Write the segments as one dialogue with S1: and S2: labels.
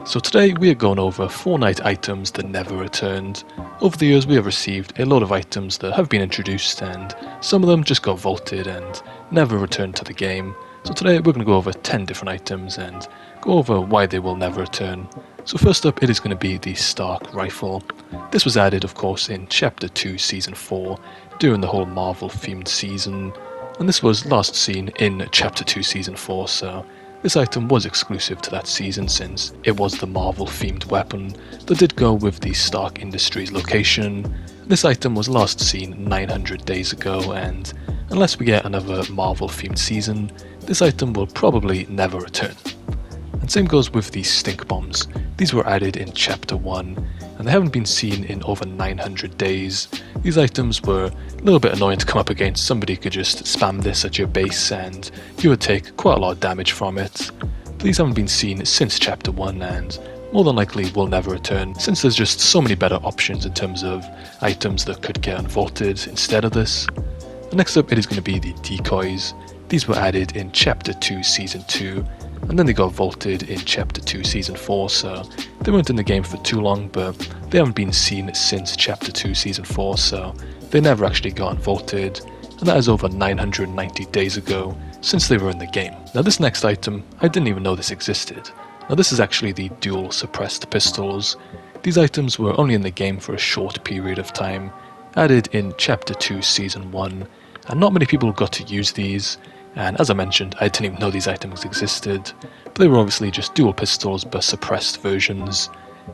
S1: So today we are going over Fortnite items that never returned. Over the years we have received a lot of items that have been introduced and some of them just got vaulted and never returned to the game. So today we're going to go over 10 different items and go over why they will never return. So first up it is going to be the Stark Rifle. This was added of course in Chapter 2 Season 4 during the whole Marvel themed season, and this was last seen in Chapter 2 Season 4, so this item was exclusive to that season since it was the Marvel themed weapon that did go with the Stark Industries location. This item was last seen 900 days ago, and unless we get another Marvel themed season, this item will probably never return. And same goes with the stink bombs. These were added in Chapter 1 and they haven't been seen in over 900 days. These items were a little bit annoying to come up against. Somebody could just spam this at your base and you would take quite a lot of damage from it. But these haven't been seen since Chapter 1 and more than likely will never return, since there's just so many better options in terms of items that could get unvaulted instead of this. And next up it is going to be the decoys. These were added in Chapter 2 Season 2 and then they got vaulted in Chapter 2 Season 4, so they weren't in the game for too long, but they haven't been seen since Chapter 2 Season 4, so they never actually got vaulted, and that is over 990 days ago since they were in the game. Now this next item, I didn't even know this existed. Now this is actually the dual suppressed pistols. These items were only in the game for a short period of time, added in Chapter 2 Season 1, and not many people got to use these. And as I mentioned, I didn't even know these items existed, but they were obviously just dual pistols but suppressed versions,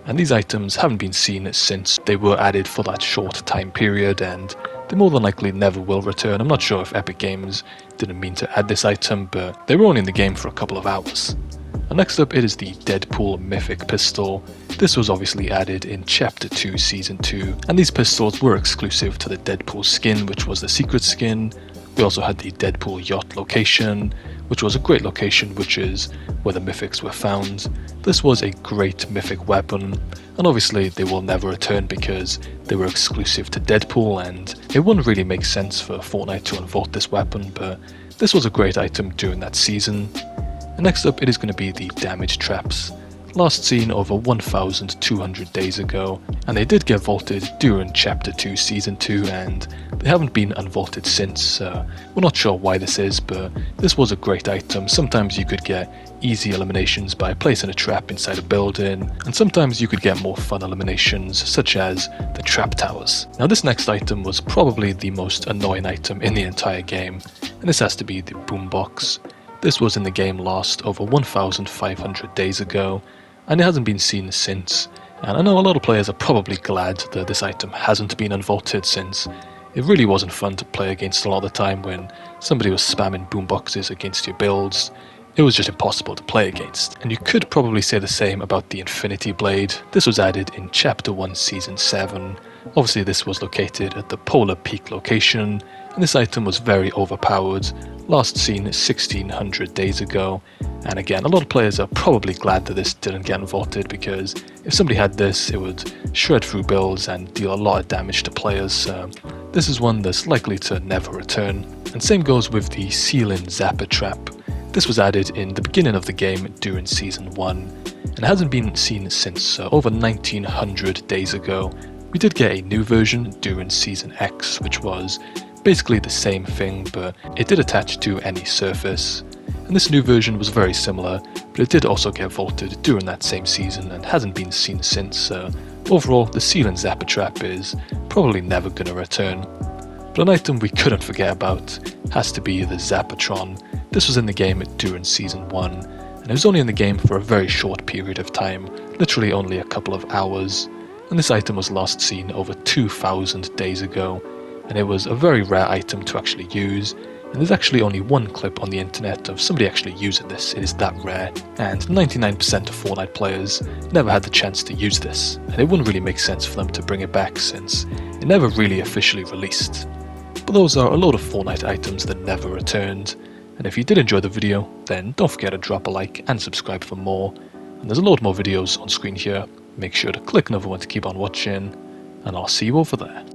S1: and these items haven't been seen since they were added for that short time period, and they more than likely never will return. I'm not sure if Epic Games didn't mean to add this item, but they were only in the game for a couple of hours. And next up it is the Deadpool mythic pistol. This was obviously added in Chapter 2 Season 2, and these pistols were exclusive to the Deadpool skin, which was the secret skin. We also had the Deadpool yacht location, which was a great location, which is where the mythics were found. This was a great mythic weapon, and obviously they will never return because they were exclusive to Deadpool, and it wouldn't really make sense for Fortnite to unvault this weapon, but this was a great item during that season. And next up it is going to be the damage traps. Last seen over 1,200 days ago, and they did get vaulted during Chapter 2 Season 2 and they haven't been unvaulted since. We're not sure why this is, but this was a great item. Sometimes you could get easy eliminations by placing a trap inside a building, and sometimes you could get more fun eliminations such as the trap towers. Now this next item was probably the most annoying item in the entire game, and this has to be the boombox. This was in the game last over 1,500 days ago, and it hasn't been seen since, and I know a lot of players are probably glad that this item hasn't been unvaulted, since it really wasn't fun to play against a lot of the time when somebody was spamming boomboxes against your builds. It was just impossible to play against. And you could probably say the same about the Infinity Blade. This was added in Chapter 1 Season 7. Obviously this was located at the Polar Peak location, and this item was very overpowered, last seen 1,600 days ago. And again, a lot of players are probably glad that this didn't get vaulted, because if somebody had this, it would shred through builds and deal a lot of damage to players. So this is one that's likely to never return. And same goes with the Ceiling Zapper Trap. This was added in the beginning of the game during Season 1, and it hasn't been seen since over 1,900 days ago. We did get a new version during Season X, which was basically the same thing, but it did attach to any surface. And this new version was very similar, but it did also get vaulted during that same season and hasn't been seen since. Overall, the Ceiling Zapper Trap is probably never going to return. But an item we couldn't forget about has to be the Zappatron. This was in the game during Season 1, and it was only in the game for a very short period of time, literally only a couple of hours. And this item was last seen over 2,000 days ago, and it was a very rare item to actually use. And there's actually only one clip on the internet of somebody actually using this. It is that rare, and 99% of Fortnite players never had the chance to use this, and it wouldn't really make sense for them to bring it back since it never really officially released. But those are a lot of Fortnite items that never returned, and if you did enjoy the video, then don't forget to drop a like and subscribe for more. And there's a lot more videos on screen here. Make sure to click another one to keep on watching, and I'll see you over there.